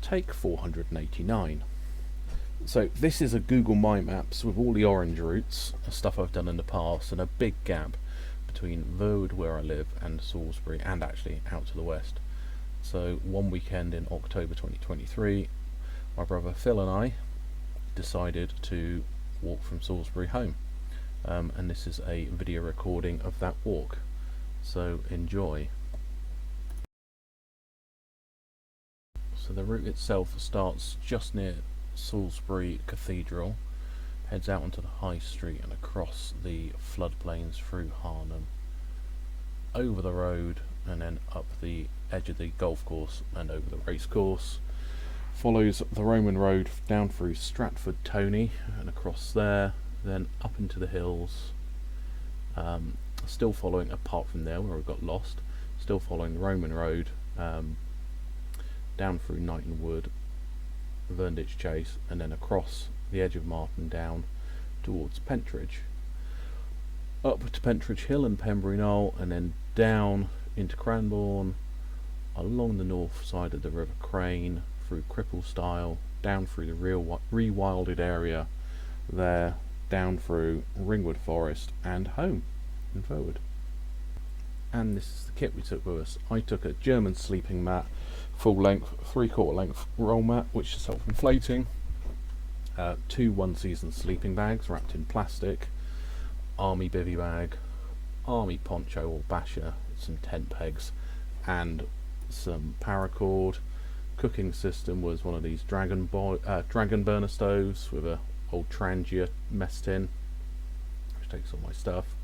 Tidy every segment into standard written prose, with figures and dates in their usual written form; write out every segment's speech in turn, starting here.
Take 489. So this is a Google My Maps with all the orange routes, stuff I've done in the past, and a big gap between Verwood, where I live, and Salisbury, and actually out to the west. So one weekend in October 2023, my brother Phil and I decided to walk from Salisbury home, and this is a video recording of that walk, so enjoy. So the route itself starts just near Salisbury Cathedral, heads out onto the high street and across the floodplains through Harnham, over the road and then up the edge of the golf course and over the race course, follows the Roman road down through Stratford Tony and across there, then up into the hills, still following, apart from there where we got lost, still following the Roman road, down through Knighton Wood, Vernditch Chase, and then across the edge of Marton down towards Pentridge, up to Pentridge Hill and Pembury Knoll, and then down into Cranbourne, along the north side of the River Crane, through Cripplestyle, down through the rewilded area there, down through Ringwood Forest and home in Verwood. And this is the kit we took with us. I took a German sleeping mat, full length, 3/4 length roll mat, which is self-inflating, 2 one-season sleeping bags wrapped in plastic, army bivvy bag, army poncho or basher, some tent pegs, and some paracord. Cooking system was one of these dragon burner stoves with a old Trangia mess tin, which takes all my stuff.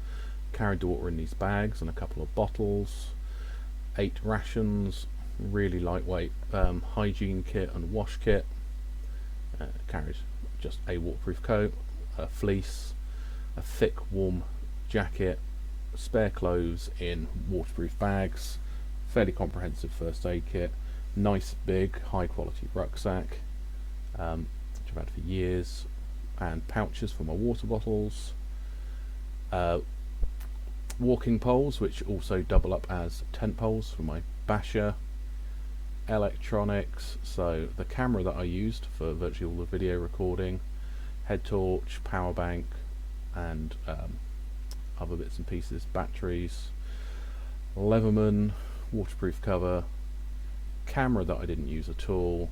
Carried the water in these bags and a couple of bottles. 8 rations, really lightweight hygiene kit and wash kit. Carried just a waterproof coat, a fleece, a thick warm jacket, spare clothes in waterproof bags, fairly comprehensive first aid kit, nice big high quality rucksack, which I've had for years, and pouches for my water bottles, walking poles which also double up as tent poles for my basher, electronics, so the camera that I used for virtually all the video recording, head torch, power bank, and other bits and pieces, batteries, Leatherman waterproof cover, camera that I didn't use at all,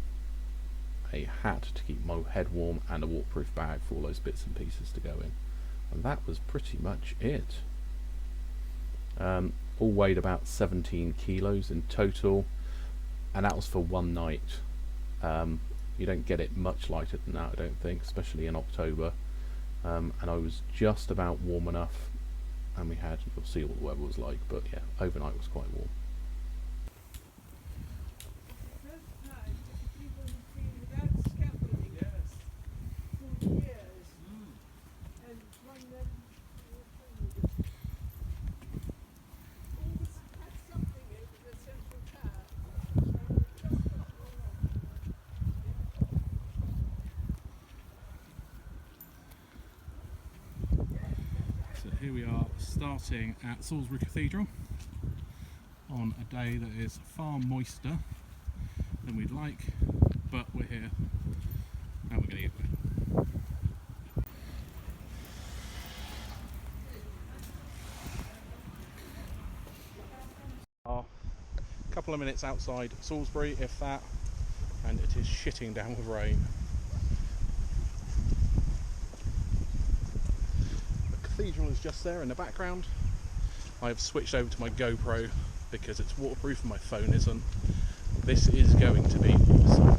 a hat to keep my head warm, and a waterproof bag for all those bits and pieces to go in. And that was pretty much it. All weighed about 17 kilos in total, and that was for one night. You don't get it much lighter than that, I don't think, especially in October. And I was just about warm enough, and we had, you'll see what the weather was like, but yeah, overnight was quite warm. Here we are, starting at Salisbury Cathedral on a day that is far moister than we'd like, but we're here and we're going to get there. A couple of minutes outside Salisbury, if that, and it is shitting down with rain. Cathedral is just there in the background. I have switched over to my GoPro because it's waterproof and my phone isn't. This is going to be awesome.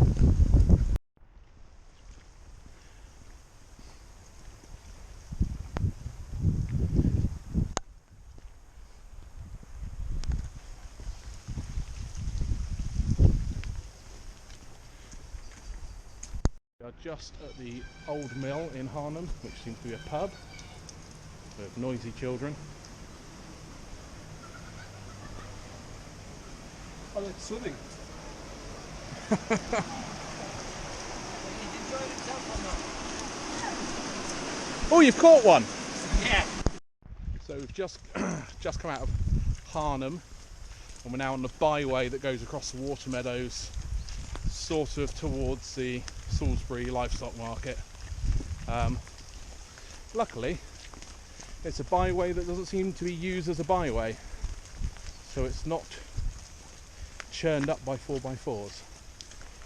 We are just at the old mill in Harnham, which seems to be a pub with noisy children. Oh, it's swimming. Oh, you've caught one! Yeah. So we've just come out of Harnham, and we're now on the byway that goes across the water meadows sort of towards the Salisbury livestock market. Luckily, it's a byway that doesn't seem to be used as a byway, so it's not churned up by 4x4s,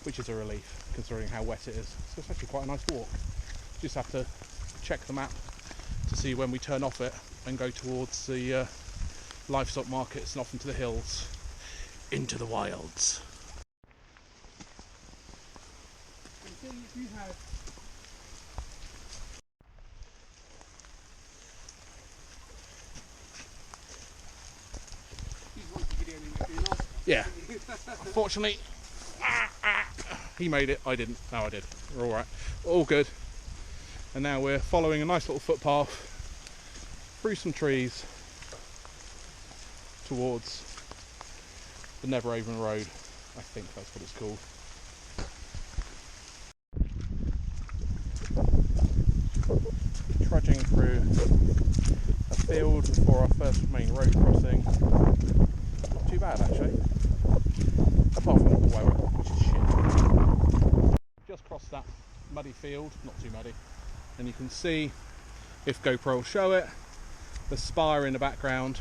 which is a relief considering how wet it is. So it's actually quite a nice walk. Just have to check the map to see when we turn off it and go towards the livestock markets and off into the hills, into the wilds. Yeah. Unfortunately, he made it. I didn't. No, I did. We're all right. All good. And now we're following a nice little footpath through some trees towards the Neverhaven Road. I think that's what it's called. Trudging through a field before our first main road crossing. Not too bad actually, apart from the weather, which is shit. Just crossed that muddy field, not too muddy, and you can see, if GoPro will show it, the spire in the background,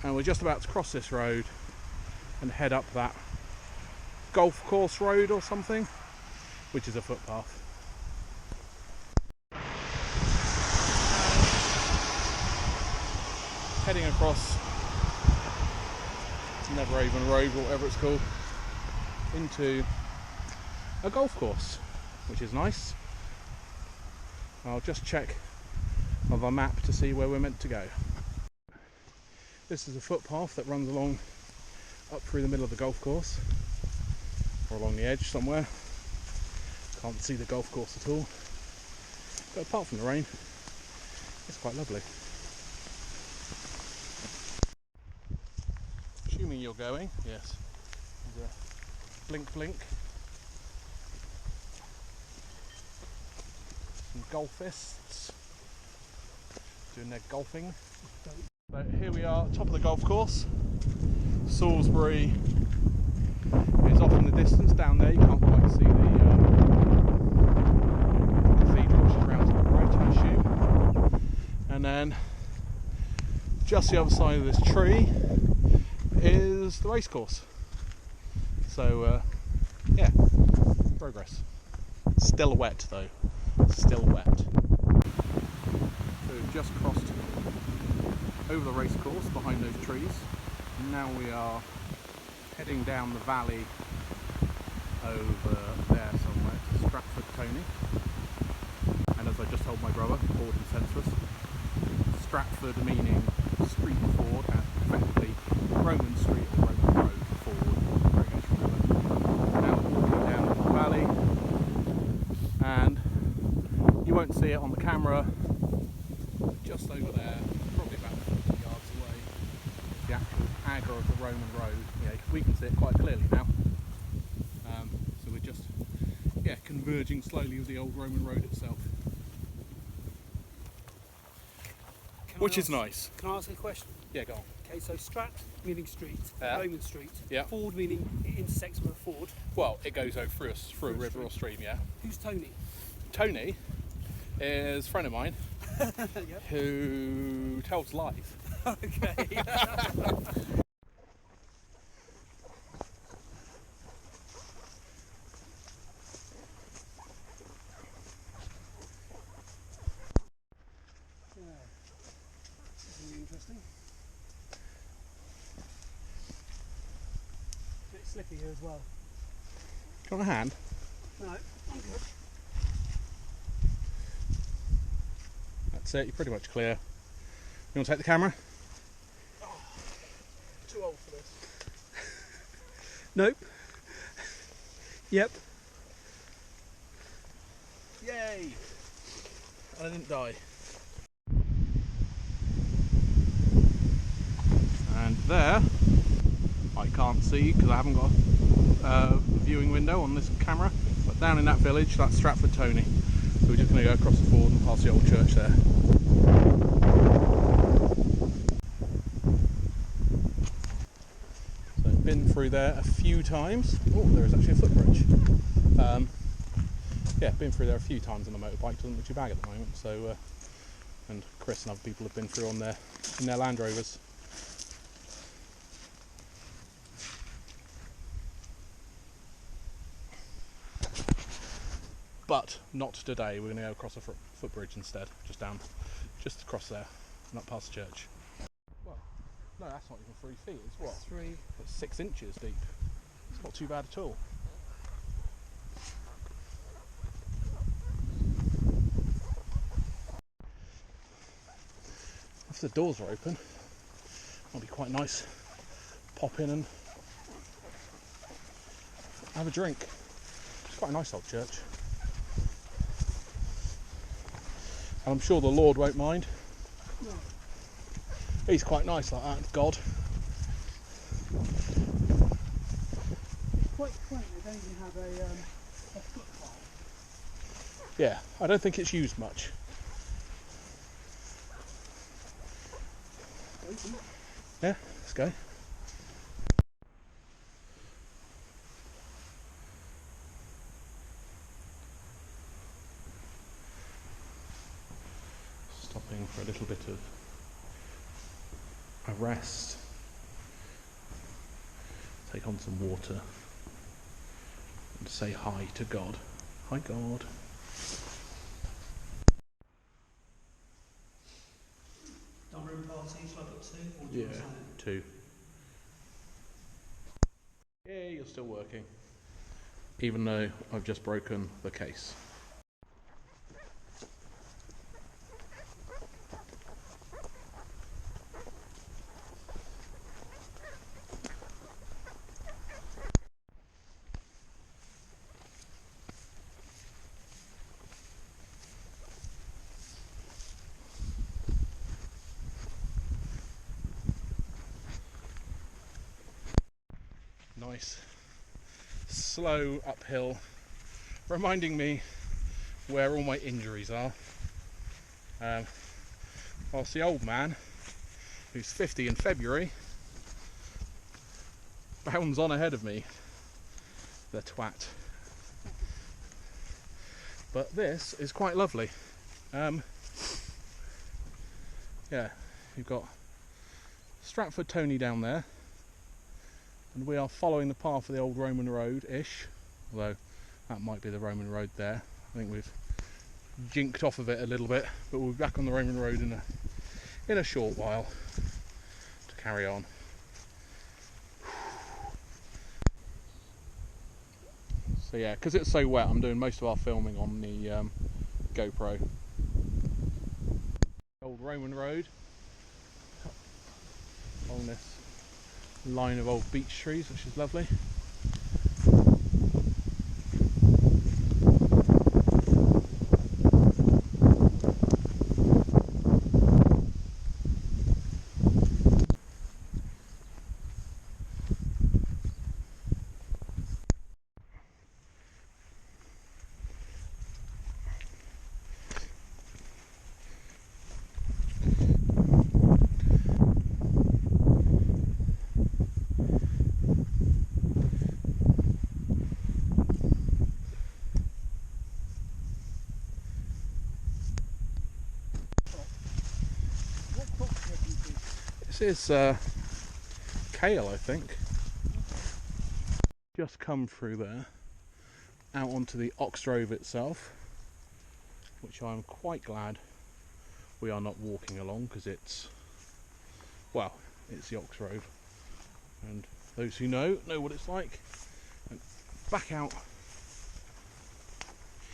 and we're just about to cross this road and head up that golf course road or something, which is a footpath. Heading across Neverhaven Road, or whatever it's called, into a golf course, which is nice. I'll just check on our map to see where we're meant to go. This is a footpath that runs along up through the middle of the golf course, or along the edge somewhere. Can't see the golf course at all, but apart from the rain, it's quite lovely. Assuming you're going, yes. There's a blink blink. Some golfists doing their golfing. So here we are, top of the golf course. Salisbury is off in the distance down there. You can't quite see the cathedral, which is round to the right, I assume. And then just the other side of this tree is the racecourse. So yeah, progress. Still wet though, still wet. So we've just crossed over the racecourse behind those trees. Now we are heading down the valley over there somewhere to Stratford Tony. And as I just told my brother, bored and senseless, Stratford meaning street ford, and effectively Roman street or Roman road forward, very much remember. Now we're walking down the valley, and you won't see it on the camera, just over there, probably about 40 yards away, is the actual agger of the Roman road. Yeah, we can see it quite clearly now. So we're just, yeah, converging slowly with the old Roman road itself. Which is nice. Can I ask a question? Yeah, go on. Okay, so Strat meaning street, Yeah. Roman street, Yeah. Ford meaning it intersects with a ford. Well, it goes over through a river or stream, yeah. Who's Tony? Tony is a friend of mine Yeah. who tells lies. Okay. This is interesting. A bit slippy here as well. Do you want a hand? No, I'm good. That's it, you're pretty much clear. You want to take the camera? Too old for this. Nope. Yep. Yay! And I didn't die. And there, I can't see because I haven't got a viewing window on this camera, but down in that village, that's Stratford Tony. So we're just going to go across the ford and past the old church there. So been through there a few times. Oh, there is actually a footbridge. Yeah, been through there a few times on the motorbike. Doesn't look too bad at the moment. So, and Chris and other people have been through in their Land Rovers. But not today. We're going to go across a footbridge instead, just across there, not past the church. Well, no, that's not even 3 feet. It's what? It's 6 inches deep. It's not too bad at all. If the doors are open, it'll be quite nice. Pop in and have a drink. It's quite a nice old church. And I'm sure the Lord won't mind. No. He's quite nice like that, God. Quite quaint, they don't even have a footpath. Yeah, I don't think it's used much. Yeah, let's go. Stopping for a little bit of a rest. Take on some water. And say hi to God. Hi, God. Double room party, shall I put 2? Or do you Yeah, want 2. Yeah, you're still working. Even though I've just broken the case. Nice, slow uphill, reminding me where all my injuries are. Whilst the old man, who's 50 in February, bounds on ahead of me, the twat. But this is quite lovely. Yeah, you've got Stratford Tony down there, and we are following the path of the old Roman road-ish, although that might be the Roman road there. I think we've jinked off of it a little bit, but we'll be back on the Roman road in a short while to carry on. So yeah, because it's so wet, I'm doing most of our filming on the GoPro. Old Roman road along this line of old beech trees, which is lovely. This is kale, I think. Just come through there, out onto the Oxgrove itself, which I'm quite glad we are not walking along, because it's the Oxgrove, and those who know what it's like. And back out.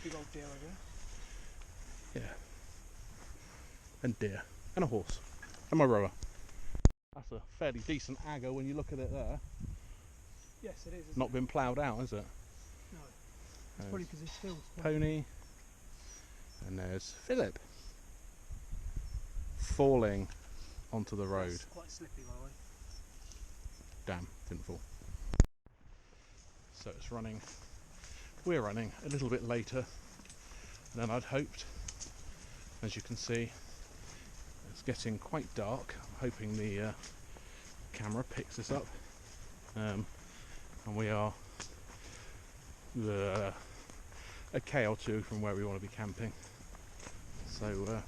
Big old deer over there. Yeah. And deer. And a horse. And my rower. That's a fairly decent agger when you look at it there. Yes, it is. Not been ploughed out, is it? No. It's probably because it's still Pony. And there's Philip. Falling onto the road. It's quite slippy, by the way. Damn, didn't fall. So it's running. We're running a little bit later than I'd hoped. As you can see, it's getting quite dark. I'm hoping the camera picks this up. and we are a K or two from where we want to be camping. So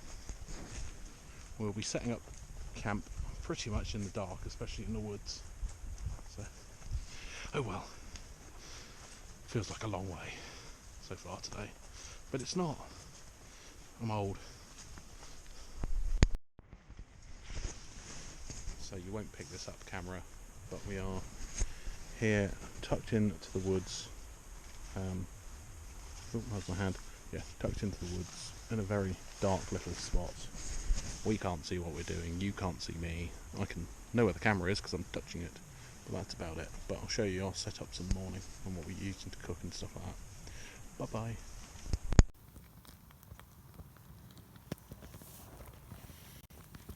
we'll be setting up camp pretty much in the dark, especially in the woods. So, oh well, feels like a long way so far today, but it's not. I'm old. So you won't pick this up camera, but we are here tucked into the woods. Oh, how's my hand? Yeah, tucked into the woods in a very dark little spot. We can't see what we're doing, you can't see me. I can know where the camera is because I'm touching it, but that's about it. But I'll show you our setups in the morning and what we're using to cook and stuff like that. Bye bye.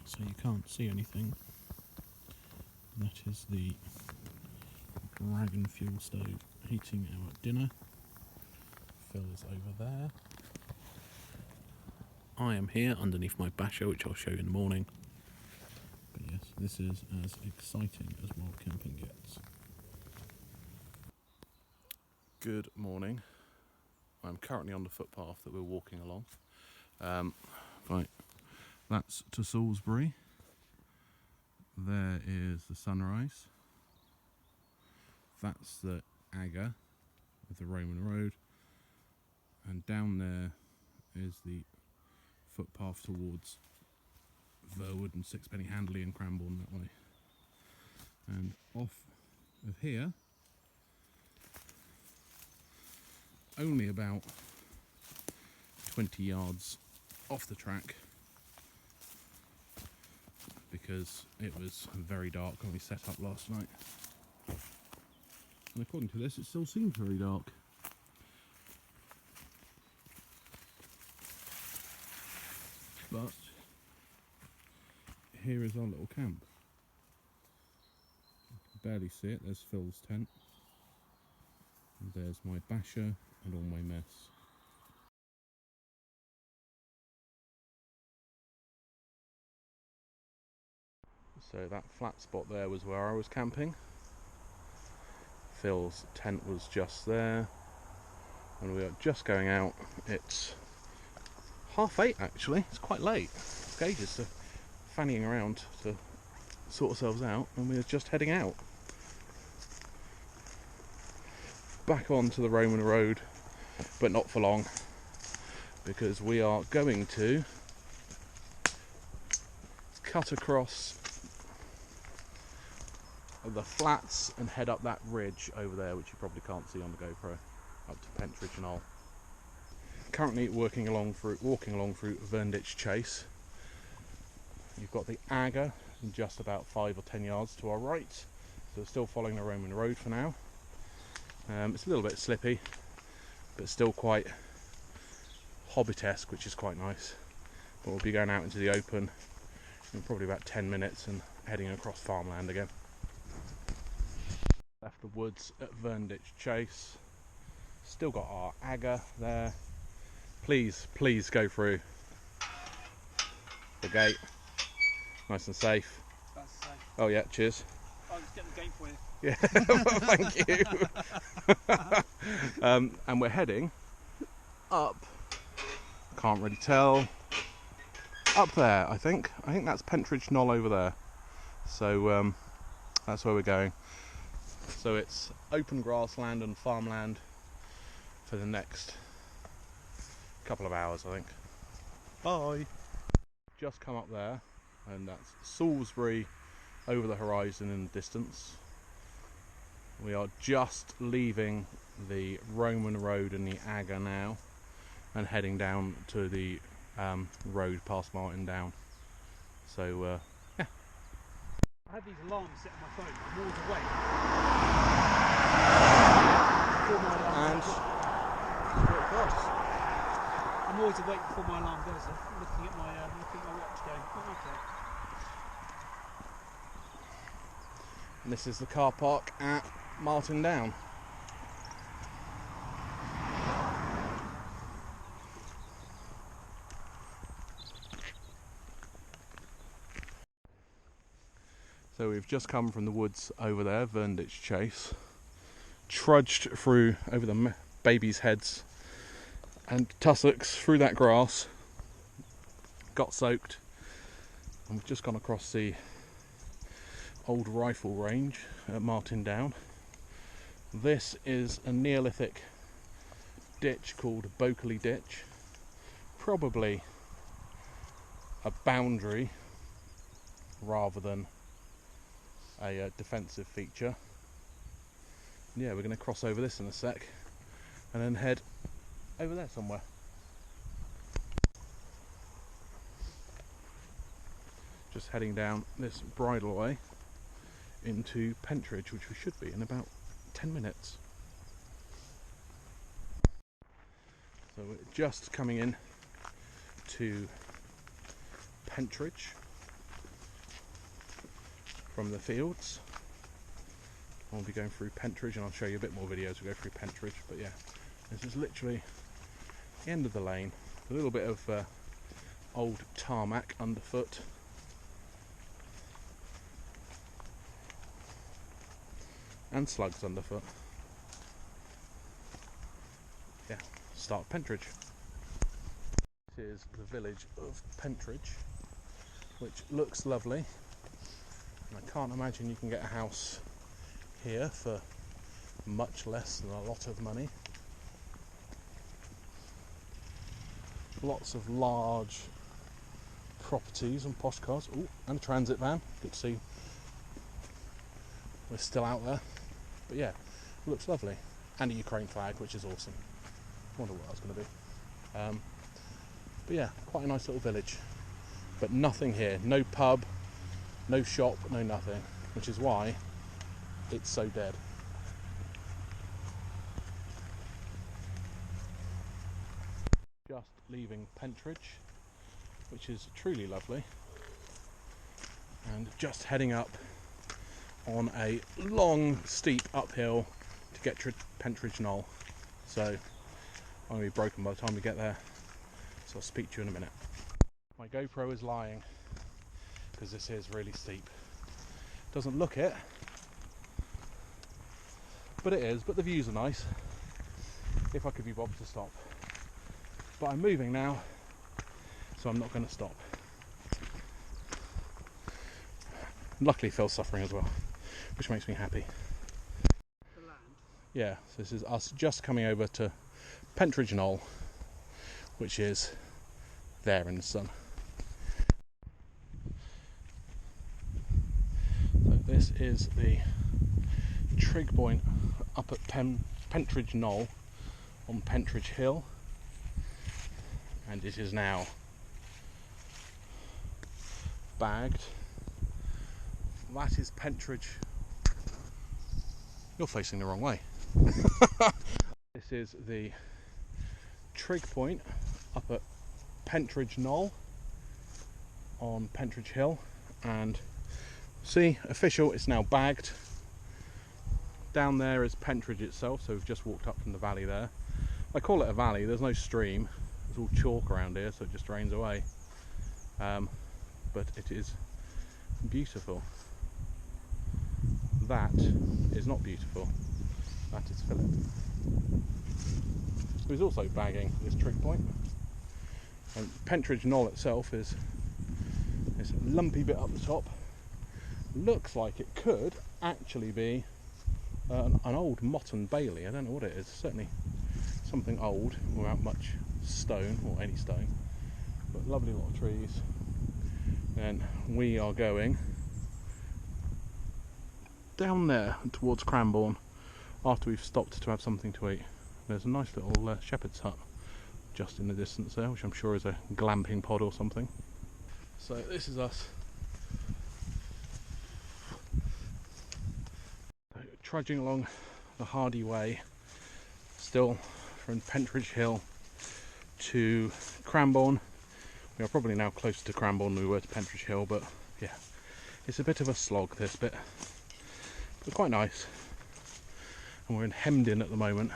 So you can't see anything. That is the dragon fuel stove heating our dinner. Phil is over there. I am here underneath my basher, which I'll show you in the morning. But yes, this is as exciting as wild camping gets. Good morning. I'm currently on the footpath that we're walking along. Right, that's to Salisbury. There is the sunrise. That's the Agger of the Roman road. And down there is the footpath towards Verwood and Sixpenny Handley and Cranbourne that way. And off of here, only about 20 yards off the track, because it was very dark when we set up last night. And according to this, it still seems very dark. But here is our little camp. You can barely see it. There's Phil's tent. And there's my basher and all my mess. So that flat spot there was where I was camping. Phil's tent was just there. And we are just going out. It's 8:30 actually. It's quite late. It's ages to fannying around to sort ourselves out, and we're just heading out. Back onto the Roman road, but not for long, because we are going to cut across the flats and head up that ridge over there, which you probably can't see on the GoPro, up to Pentridge Knoll. Currently walking along through Verwood Chase. You've got the Agger just about 5 or 10 yards to our right, so we're still following the Roman road for now. It's a little bit slippy, but still quite hobbit-esque, which is quite nice. But we'll be going out into the open in probably about 10 minutes and heading across farmland again. Left the woods at Verwood Chase. Still got our Agger there. Please go through the gate. Nice and safe. That's safe. Oh yeah, cheers. I'll just get the gate for you. Yeah, thank you. And we're heading up. Can't really tell. Up there, I think. I think that's Pentridge Knoll over there. So that's where we're going. So it's open grassland and farmland for the next couple of hours, I think. Bye. Just come up there, and that's Salisbury over the horizon in the distance. We are just leaving the Roman road and the Agger now, and heading down to the road past Martin Down. So yeah. I have these alarms set on my phone. I'm always awake. And I'm always awake before my alarm goes off. I'm looking at my watch going, oh, okay. And this is the car park at Martin Down. So we've just come from the woods over there, Verwood Chase, trudged through over the babies' heads and tussocks through that grass, got soaked, and we've just gone across the old rifle range at Martin Down. This is a Neolithic ditch called Bokeley Ditch, probably a boundary rather than a defensive feature. Yeah, we're going to cross over this in a sec and then head over there somewhere. Just heading down this bridleway into Pentridge, which we should be in about 10 minutes. So we're just coming in to Pentridge from the fields. I'll be going through Pentridge and I'll show you a bit more videos as we go through Pentridge, but yeah, this is literally the end of the lane. A little bit of old tarmac underfoot. And slugs underfoot. Yeah, start Pentridge. This is the village of Pentridge, which looks lovely. I can't imagine you can get a house here for much less than a lot of money. Lots of large properties and posh cars. Ooh, and a transit van. Good to see we're still out there. But yeah, it looks lovely. And a Ukraine flag, which is awesome. I wonder what that's going to be. But yeah, quite a nice little village. But nothing here. No pub, no shop, no nothing. Which is why it's so dead. Just leaving Pentridge, which is truly lovely. And just heading up on a long, steep uphill to get to Pentridge Knoll. So I'm going to be broken by the time we get there. So I'll speak to you in a minute. My GoPro is lying because this is really steep. Doesn't look it, but it is. But the views are nice if I could be bothered to stop. But I'm moving now, so I'm not going to stop. Luckily Phil's suffering as well, which makes me happy. The land. Yeah, so this is us just coming over to Pentridge Knoll, which is there in the sun. So this is the trig point up at Pentridge Knoll on Pentridge Hill, and it is now bagged. That is Pentridge. You're facing the wrong way. This is the trig point up at Pentridge Knoll on Pentridge Hill, and see, official, it's now bagged. Down there is Pentridge itself, so we've just walked up from the valley there. I call it a valley, there's no stream, there's all chalk around here, so it just drains away. But it is beautiful. That is not beautiful, that is Philip, who's also bagging this trig point. And Pentridge Knoll itself is this lumpy bit up the top. Looks like it could actually be an old Motton Bailey. I don't know what it is, certainly something old without much stone or any stone, but lovely lot of trees. And we are going down there towards Cranbourne after we've stopped to have something to eat. There's a nice little shepherd's hut just in the distance there, which I'm sure is a glamping pod or something. So this is us trudging along the hardy way, still from Pentridge Hill to Cranbourne. We are probably now closer to Cranbourne than we were to Pentridge Hill, but yeah, it's a bit of a slog, this bit, but quite nice. And we're hemmed in at the moment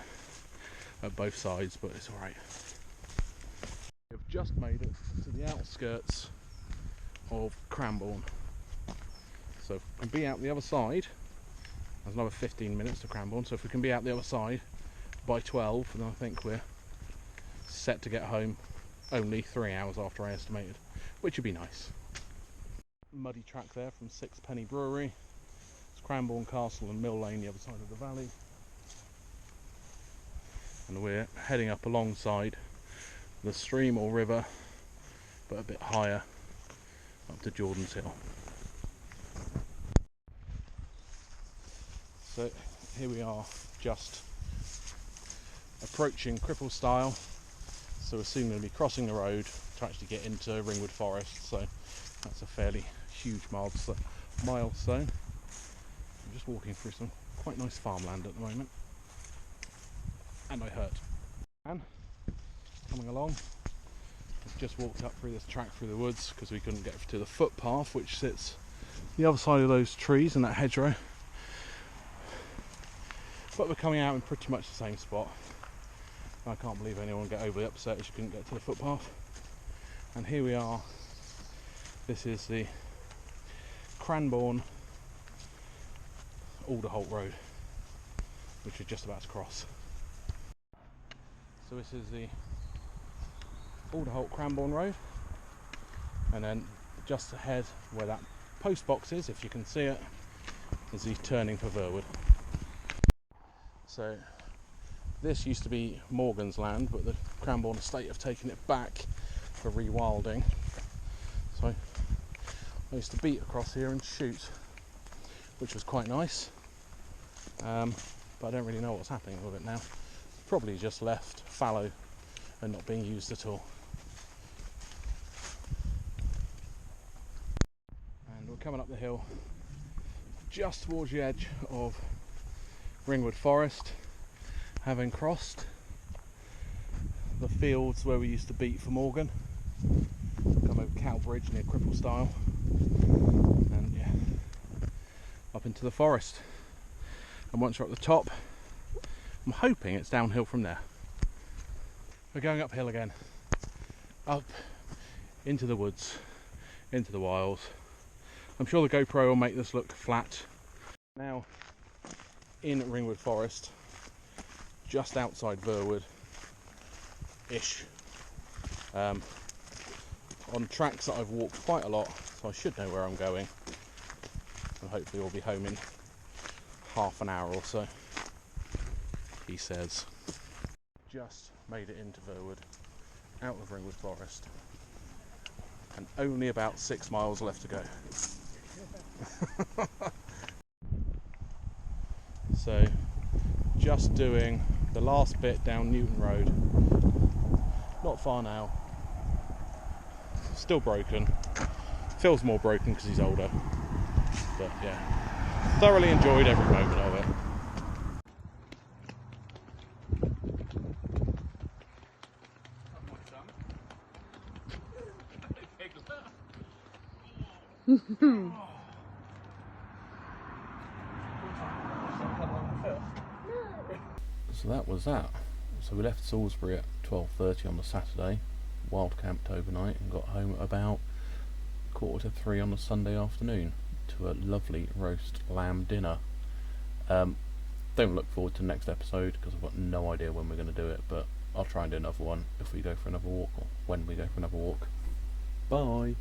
at both sides, but it's alright. We've just made it to the outskirts of Cranbourne. So if we can be out the other side, there's another 15 minutes to Cranbourne, so if we can be out the other side by 12, then I think we're set to get home only 3 hours after I estimated, which would be nice. Muddy track there from Sixpenny Brewery. It's Cranbourne Castle and Mill Lane, the other side of the valley. And we're heading up alongside the stream or river, but a bit higher, up to Jordan's Hill. So here we are, just approaching Cripple Stile. So we're soon going to be crossing the road to actually get into Ringwood Forest. So that's a fairly huge milestone. I'm just walking through some quite nice farmland at the moment. And I hurt. And coming along, we've just walked up through this track through the woods because we couldn't get to the footpath which sits the other side of those trees and that hedgerow. But we're coming out in pretty much the same spot. I can't believe anyone would get overly upset if you couldn't get to the footpath. And here we are. This is the Cranbourne Alderholt Road, which we're just about to cross. So this is the Alderholt Cranbourne Road, and then just ahead where that post box is, if you can see it, is the turning for Verwood. So this used to be Morgan's land, but the Cranbourne estate have taken it back for rewilding. So I used to beat across here and shoot, which was quite nice, but I don't really know what's happening with it now. Probably just left fallow and not being used at all. And we're coming up the hill just towards the edge of Ringwood Forest, having crossed the fields where we used to beat for Morgan. Come over Cow Bridge near Cripple Stile, and yeah, up into the forest. And once we're at the top, I'm hoping it's downhill from there. We're going uphill again, up into the woods, into the wilds. I'm sure the GoPro will make this look flat. Now in Ringwood Forest, just outside Verwood-ish, on tracks that I've walked quite a lot, so I should know where I'm going, and hopefully we'll be home in half an hour or so, he says. Just made it into Verwood, out of Ringwood Forest, and only about 6 miles left to go. So just doing the last bit down Newton Road, not far now. Still broken, feels more broken because he's older, but yeah, thoroughly enjoyed every moment of it. So that was that. So we left Salisbury at 12:30 on the Saturday, wild camped overnight, and got home at about 2:45 on the Sunday afternoon to a lovely roast lamb dinner. Don't look forward to the next episode because I've got no idea when we're going to do it, but I'll try and do another one if we go for another walk, or when we go for another walk. Bye!